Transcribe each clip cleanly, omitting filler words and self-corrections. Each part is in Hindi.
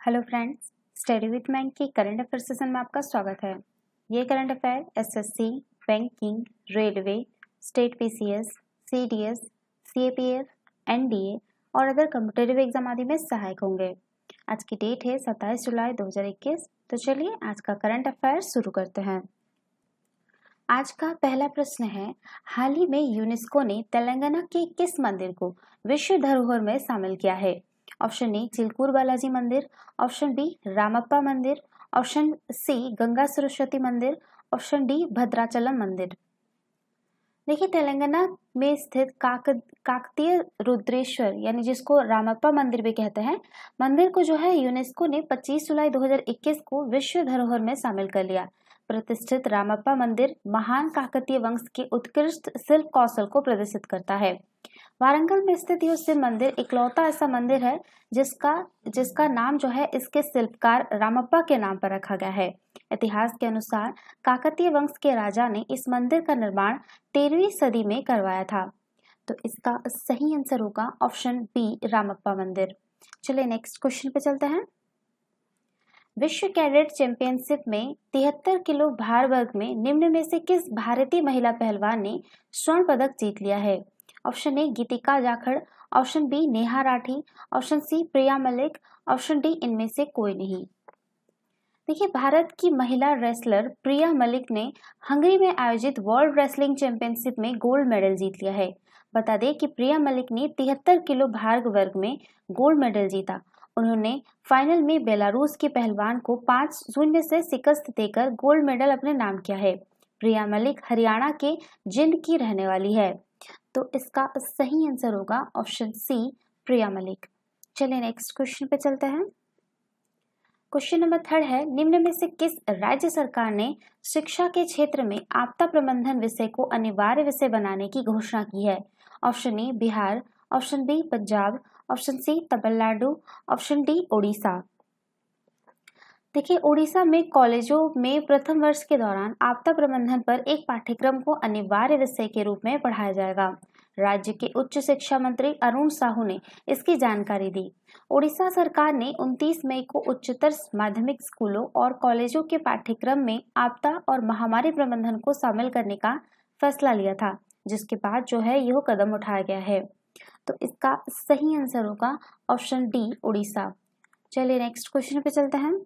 हेलो फ्रेंड्स, स्टडी विथ मैंक की करंट अफेयर सेशन में आपका स्वागत है। ये current affair SSC, banking, railway, state PCS, CDS, CAPF, NDA और अदर कॉम्पिटिटिव एग्जाम आदि में सहायक होंगे। आज की डेट है 27 जुलाई 2021। तो चलिए आज का करंट अफेयर शुरू करते हैं। आज का पहला प्रश्न है, हाल ही में यूनेस्को ने तेलंगाना के किस मंदिर को विश्व धरोहर में शामिल किया है? ऑप्शन ए चिलकूर बालाजी मंदिर, ऑप्शन बी रामप्पा मंदिर, ऑप्शन सी गंगा सरस्वती मंदिर, ऑप्शन डी भद्राचलम मंदिर। देखिए, तेलंगाना में स्थित काकतीय रुद्रेश्वर यानी जिसको रामप्पा मंदिर भी कहते हैं, मंदिर को जो है यूनेस्को ने 25 जुलाई 2021 को विश्व धरोहर में शामिल कर लिया। प्रतिष्ठित रामप्पा मंदिर महान काकतीय वंश के उत्कृष्ट शिल्प कौशल को प्रदर्शित करता है। वारंगल में स्थित यह शिव मंदिर इकलौता ऐसा मंदिर है जिसका नाम जो है इसके शिल्पकार रामप्पा के नाम पर रखा गया है। इतिहास के अनुसार काकतीय वंश के राजा ने इस मंदिर का निर्माण 13वीं सदी में करवाया था। तो इसका सही आंसर होगा ऑप्शन बी रामप्पा मंदिर। चलिए नेक्स्ट क्वेश्चन पे चलते हैं। विश्व कैडेट चैंपियनशिप में 73 किलो भार वर्ग में निम्न में से किस भारतीय महिला पहलवान ने स्वर्ण पदक जीत लिया है? Option A Geetika Jakhar, option B Neha Rathi, option C Priya Malik, option D इनमें से कोई नहीं। देखिए, भारत की महिला रेसलर प्रिया मलिक ने हंगरी में आयोजित वर्ल्ड रेसलिंग चैंपियनशिप में गोल्ड मेडल जीत लिया है। बता दें कि प्रिया मलिक ने 73 किलो भार वर्ग में गोल्ड मेडल जीता। उन्होंने फाइनल में बेलारूस के पहलवान को 5-0 से शिकस्त देकर गोल्ड मेडल अपने नाम किया है। प्रिया मलिक हरियाणा के जिंद की रहने वाली है। तो इसका सही आंसर होगा ऑप्शन सी प्रिया मलिक। चलिए नेक्स्ट क्वेश्चन पे चलते हैं। क्वेश्चन नंबर 3 है, निम्न में से किस राज्य सरकार ने शिक्षा के क्षेत्र में आपदा प्रबंधन विषय को अनिवार्य विषय बनाने की घोषणा की है? Option A Bihar, option B Punjab, option C Tamil Nadu, option D Odisha. देखिए, उड़ीसा में कॉलेजों में प्रथम वर्ष के दौरान आपदा प्रबंधन पर एक पाठ्यक्रम को अनिवार्य विषय के रूप में पढ़ाया जाएगा। राज्य के उच्च शिक्षा मंत्री अरुण साहू ने इसकी जानकारी दी। उड़ीसा सरकार ने 29 मई को उच्चतर माध्यमिक स्कूलों और कॉलेजों के पाठ्यक्रम में आपदा और महामारी प्रबंधन को शामिल करने का फैसला लिया था, जिसके बाद जो है यह कदम उठाया गया है। तो इसका सही आंसर होगा ऑप्शन डी उड़ीसा। चलिए नेक्स्ट क्वेश्चन पे चलते हैं।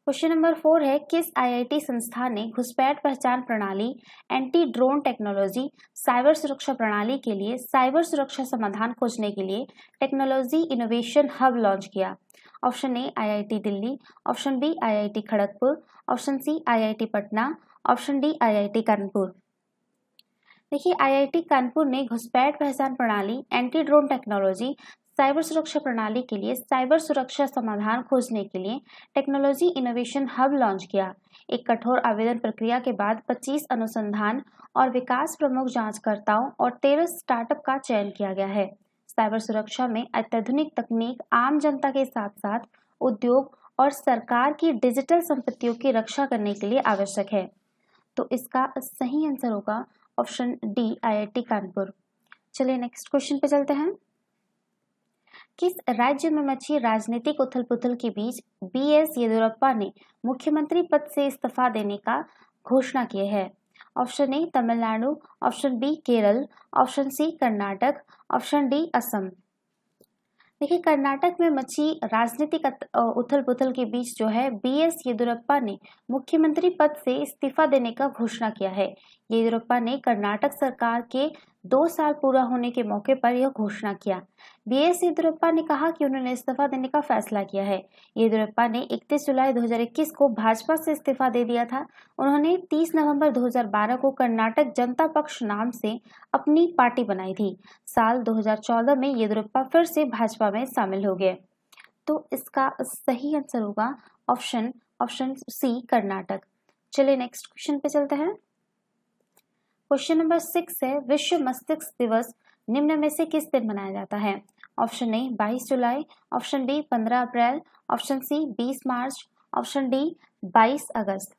क्वेश्चन नंबर 4 है, किस आईआईटी संस्थान ने घुसपैठ पहचान प्रणाली, एंटी ड्रोन टेक्नोलॉजी, साइबर सुरक्षा प्रणाली के लिए साइबर सुरक्षा समाधान खोजने के लिए टेक्नोलॉजी इनोवेशन हब लॉन्च किया? Option A IIT Delhi, option B IIT Kharagpur, option C IIT Patna, option D IIT Kanpur. देखिए, आईआईटी कानपुर ने घुसपैठ पहचान प्रणाली, एंटी ड्रोन टेक्नोलॉजी, साइबर सुरक्षा प्रणाली के लिए साइबर सुरक्षा समाधान खोजने के लिए टेक्नोलॉजी इनोवेशन हब लॉन्च किया। एक कठोर आवेदन प्रक्रिया के बाद 25 अनुसंधान और विकास प्रमुख जांचकर्ताओं और 13 स्टार्टअप का चयन किया गया है। साइबर सुरक्षा में अत्याधुनिक तकनीक आम जनता के साथ साथ उद्योग और सरकार की डिजिटल संपत्तियों की रक्षा करने के लिए आवश्यक है। तो इसका सही आंसर होगा ऑप्शन डी आईआईटी कानपुर। चलिए नेक्स्ट क्वेश्चन पे चलते हैं। किस राज्य में मची राजनीतिक उथल-पुथल के बीच बीएस येदियुरप्पा ने मुख्यमंत्री पद से इस्तीफा देने का घोषणा की है? Option A Tamil Nadu, option B Kerala, option C Karnataka, option D Assam. देखिए, कर्नाटक में मची राजनीतिक उथल पुथल के बीच जो है बीएस येदियुरप्पा ने मुख्यमंत्री पद से इस्तीफा देने का घोषणा किया है। येदियुरप्पा ने कर्नाटक सरकार के 2 साल पूरा होने के मौके पर यह घोषणा किया। बीएस येदियुरप्पा ने कहा कि उन्होंने इस्तीफा देने का फैसला किया है। येदियुरप्पा ने 31 जुलाई 2021 को भाजपा से इस्तीफा दे दिया था। उन्होंने 30 नवंबर 2012 को कर्नाटक जनता पक्ष नाम से अपनी पार्टी बनाई थी। साल 2014 में येदियुरप्पा फिर से भाजपा में शामिल हो गए। तो इसका सही आंसर होगा ऑप्शन सी कर्नाटक। चलिए नेक्स्ट क्वेश्चन पे चलते हैं। क्वेश्चन नंबर 6 है, विश्व मस्तिष्क दिवस निम्न में से किस दिन मनाया जाता है? ऑप्शन ए 22 जुलाई, ऑप्शन बी 15 अप्रैल, ऑप्शन सी 20 मार्च, ऑप्शन डी 22 अगस्त।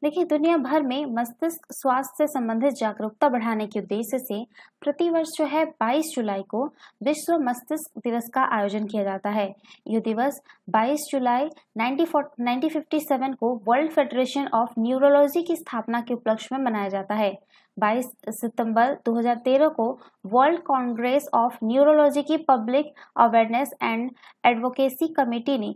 देखिए, दुनिया भर में मस्तिष्क स्वास्थ्य से संबंधित जागरूकता बढ़ाने के उद्देश्य से प्रतिवर्ष जो है 22 जुलाई को विश्व मस्तिष्क दिवस का आयोजन किया जाता है। यह दिवस 22 जुलाई 1957 को वर्ल्ड फेडरेशन ऑफ न्यूरोलॉजी की स्थापना के उपलक्ष्य में मनाया जाता है। 22 सितंबर 2013 को वर्ल्ड कांग्रेस ऑफ न्यूरोलॉजी की public awareness and advocacy committee ने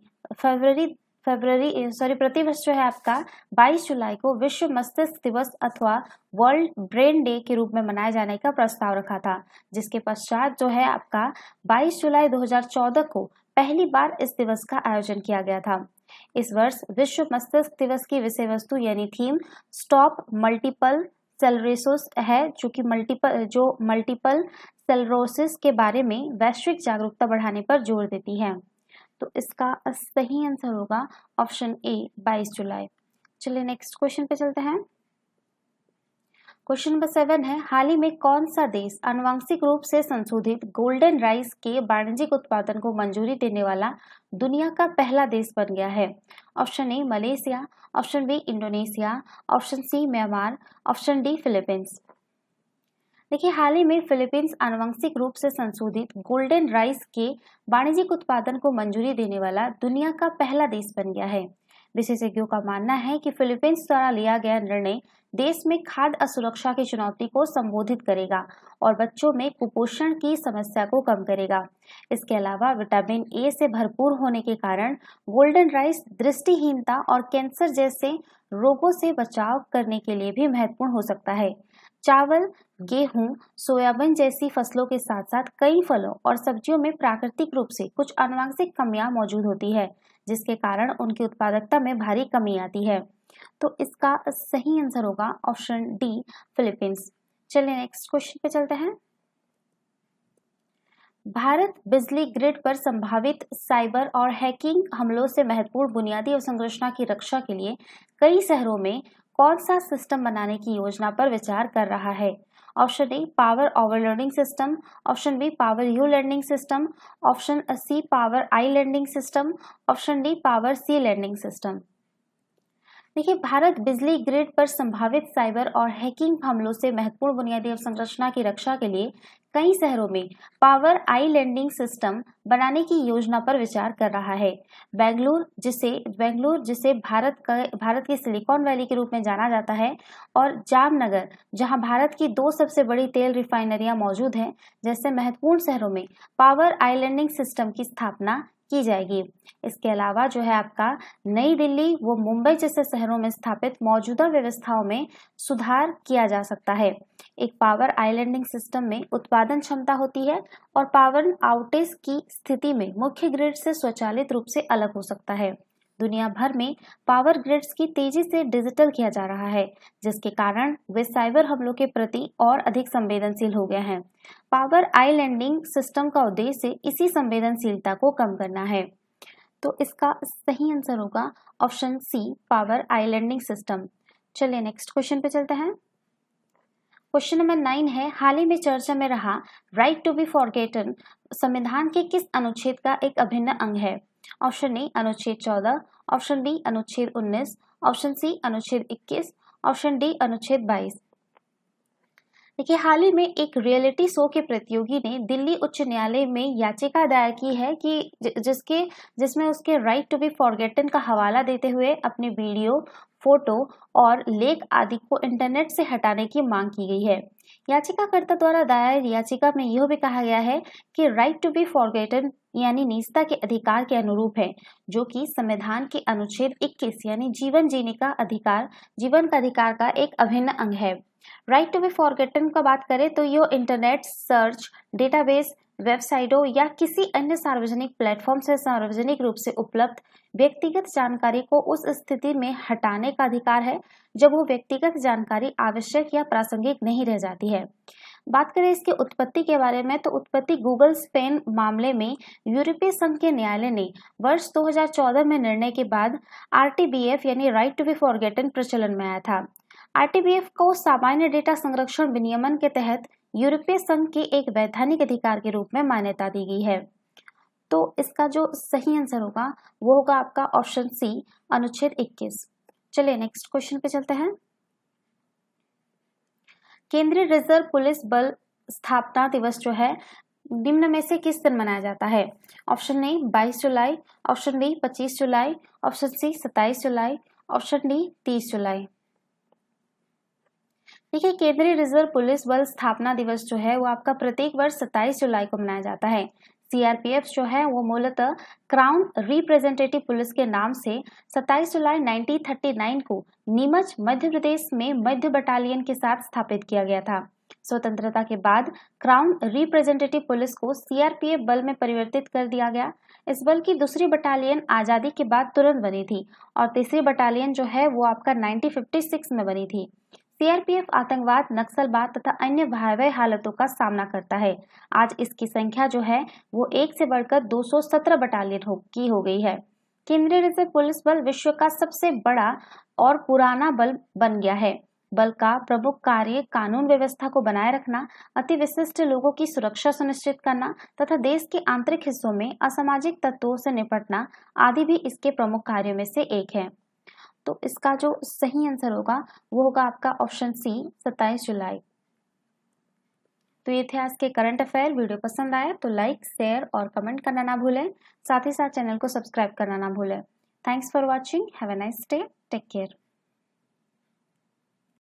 प्रतिवर्ष जो है आपका 22 जुलाई को विश्व मस्तिष्क दिवस अथवा वर्ल्ड ब्रेन डे के रूप में मनाए जाने का प्रस्ताव रखा था, जिसके पश्चात जो है आपका 22 जुलाई 2014 को पहली बार इस दिवस का आयोजन किया गया था। इस वर्ष विश्व मस्तिष्क दिवस की विषय वस्तु यानी थीम स्टॉप मल्टीपल सेलरोसिस है, जो मल्टीपल सेलरोसिस के बारे में वैश्विक जागरूकता बढ़ाने पर जोर देती है। तो इसका सही आंसर होगा ऑप्शन ए 22 जुलाई। चलिए नेक्स्ट क्वेश्चन पे चलते हैं। क्वेश्चन नंबर 7 है, हाल ही में कौन सा देश आनुवंशिक रूप से संशोधित गोल्डन राइस के वाणिज्यिक उत्पादन को मंजूरी देने वाला दुनिया का पहला देश बन गया है? Option A Malaysia, option B Indonesia, option C Myanmar, option D Philippines. देखिए, हाल ही में फिलीपींस आनुवंशिक रूप से संशोधित गोल्डन राइस के वाणिज्यिक उत्पादन को मंजूरी देने वाला दुनिया का पहला देश बन गया है। विशेषज्ञों का मानना है कि फिलीपींस द्वारा लिया गया निर्णय देश में खाद्य असुरक्षा की चुनौती को संबोधित करेगा और बच्चों में कुपोषण की समस्या को कम करेगा। इसके अलावा विटामिन ए से भरपूर होने के कारण गोल्डन राइस दृष्टिहीनता और कैंसर जैसे रोगों से बचाव करने के लिए भी महत्वपूर्ण हो सकता है। चावल, गेहूं, सोयाबीन जैसी फसलों के साथ साथ कई फलों और सब्जियों में प्राकृतिक रूप से कुछ आनुवंशिक कमियां मौजूद होती है, जिसके कारण उनकी उत्पादकता में भारी कमी आती है। तो इसका सही आंसर होगा ऑप्शन डी फिलीपींस। चलिए नेक्स्ट क्वेश्चन पे चलते हैं। भारत बिजली ग्रिड पर संभावित साइबर और हैकिंग हमलों से महत्वपूर्ण बुनियादी अवसंरचना की रक्षा के लिए कई शहरों में कौन सा सिस्टम बनाने की योजना पर विचार कर रहा है? Option A power overloading system, option B power U landing system, option C power I landing system, option D power C landing system. देखिए, भारत बिजली ग्रिड पर संभावित साइबर और हैकिंग हमलों से महत्वपूर्ण बुनियादी अवसंरचना की रक्षा के लिए कई शहरों में पावर आई लैंडिंग सिस्टम बनाने की योजना पर विचार कर रहा है। बेंगलुरु जिसे भारत की सिलिकॉन वैली के रूप में जाना जाता है, और जामनगर जहां भारत की 2 सबसे बड़ी तेल रिफाइनरियां मौजूद हैं, जैसे महत्वपूर्ण शहरों में पावर आई लैंडिंग सिस्टम की स्थापना की जाएगी। इसके अलावा जो है आपका नई दिल्ली व मुंबई जैसे शहरों में स्थापित मौजूदा व्यवस्थाओं में सुधार किया जा सकता है। एक पावर आइलैंडिंग सिस्टम में उत्पादन क्षमता होती है और पावर आउटेज की स्थिति में मुख्य ग्रिड से स्वचालित रूप से अलग हो सकता है। दुनिया भर में पावर ग्रिड्स की तेजी से डिजिटल किया जा रहा है, जिसके कारण वे साइबर हमलों के प्रति और अधिक संवेदनशील हो गए हैं। पावर आइलैंडिंग सिस्टम का उद्देश्य इसी संवेदनशीलता को कम करना है। तो इसका सही आंसर होगा ऑप्शन सी पावर आइलैंडिंग सिस्टम। चलिए नेक्स्ट क्वेश्चन पे चलते हैं। क्वेश्चन नंबर 9 है, हाल ही में चर्चा में रहा राइट टू बी फॉरगेटन संविधान के किस अनुच्छेद का एक अभिन्न अंग है? ऑप्शन ए अनुच्छेद 14, ऑप्शन बी अनुच्छेद 19, ऑप्शन सी अनुच्छेद 21, ऑप्शन डी अनुच्छेद 22। देखिए, हाल ही में एक रियलिटी शो के प्रतियोगी ने दिल्ली उच्च न्यायालय में याचिका दायर की है कि जिसमें उसके राइट टू बी फॉरगेटन का हवाला देते हुए अपने वीडियो, फोटो और लेख आदि को इंटरनेट से हटाने की मांग की गई है। याचिकाकर्ता द्वारा दायर याचिका में यह भी कहा गया है कि राइट टू बी फॉरगेटन यानी निजता के अधिकार के अनुरूप है, जो कि संविधान के अनुच्छेद 21 यानी जीवन का अधिकार का एक अभिन्न अंग है। राइट टू बी फॉरगेटन का बात करें तो यह इंटरनेट सर्च, डेटाबेस, वेबसाइटों या किसी अन्य सार्वजनिक प्लेटफॉर्म से सार्वजनिक रूप से उपलब्ध व्यक्तिगत जानकारी को उस स्थिति में हटाने का अधिकार है जब वो व्यक्तिगत जानकारी आवश्यक या प्रासंगिक नहीं रह जाती है। बात करें इसके उत्पत्ति के बारे में तो उत्पत्ति गूगल स्पैम मामले में यूरोपीय संघ के न्यायालय ने वर्ष 2014 में निर्णय के बाद RTBF यानी राइट टू बी फॉरगेटन प्रचलन में आया था। RTBF को सामान्य डेटा संरक्षण विनियमन के तहत यूरोपीय संघ के एक वैधानिक अधिकार के रूप में मान्यता दी गई है। तो इसका जो सही आंसर होगा वो होगा आपका ऑप्शन सी अनुच्छेद 21। चलिए नेक्स्ट क्वेश्चन पे चलते हैं। केंद्रीय रिजर्व पुलिस बल स्थापना दिवस जो है निम्न में से किस दिन मनाया जाता है? ऑप्शन ए 22 जुलाई, ऑप्शन बी 25 जुलाई, ऑप्शन सी 27 जुलाई, ऑप्शन डी 30 जुलाई। देखिए, केंद्रीय रिजर्व पुलिस बल स्थापना दिवस जो है वो आपका प्रत्येक वर्ष 27 जुलाई को मनाया जाता है। सीआरपीएफ जो है वो मूलतः क्राउन रिप्रेजेंटेटिव पुलिस के नाम से 27 जुलाई 1939 को नीमच मध्य प्रदेश में मध्य बटालियन के साथ स्थापित किया गया था। स्वतंत्रता के बाद क्राउन रिप्रेजेंटेटिव पुलिस को सीआरपीएफ बल में परिवर्तित कर दिया गया। इस बल की दूसरी बटालियन आजादी के बाद तुरंत बनी थी और तीसरी बटालियन जो है वो आपका 1956 में बनी थी। सीआरपीएफ आतंकवाद, नक्सलवाद तथा अन्य भयावह हालतों का सामना करता है। आज इसकी संख्या जो है वो 1 से बढ़कर 217 बटालियन हो गई है। केंद्रीय रिजर्व पुलिस बल विश्व का सबसे बड़ा और पुराना बल बन गया है। बल का प्रमुख कार्य कानून व्यवस्था को बनाए रखना, अति विशिष्ट लोगों की सुरक्षा सुनिश्चित करना तथा देश के आंतरिक हिस्सों में असामाजिक तत्वों से निपटना आदि भी इसके प्रमुख कार्यों में से एक है। तो इसका जो सही आंसर होगा वो होगा आपका ऑप्शन सी 27 जुलाई। तो ये थे आज के करंट अफेयर। वीडियो पसंद आया तो लाइक, शेयर और कमेंट करना ना भूलें। साथ ही साथ चैनल को सब्सक्राइब करना ना भूलें। Thanks for watching. Have a nice day. Take care.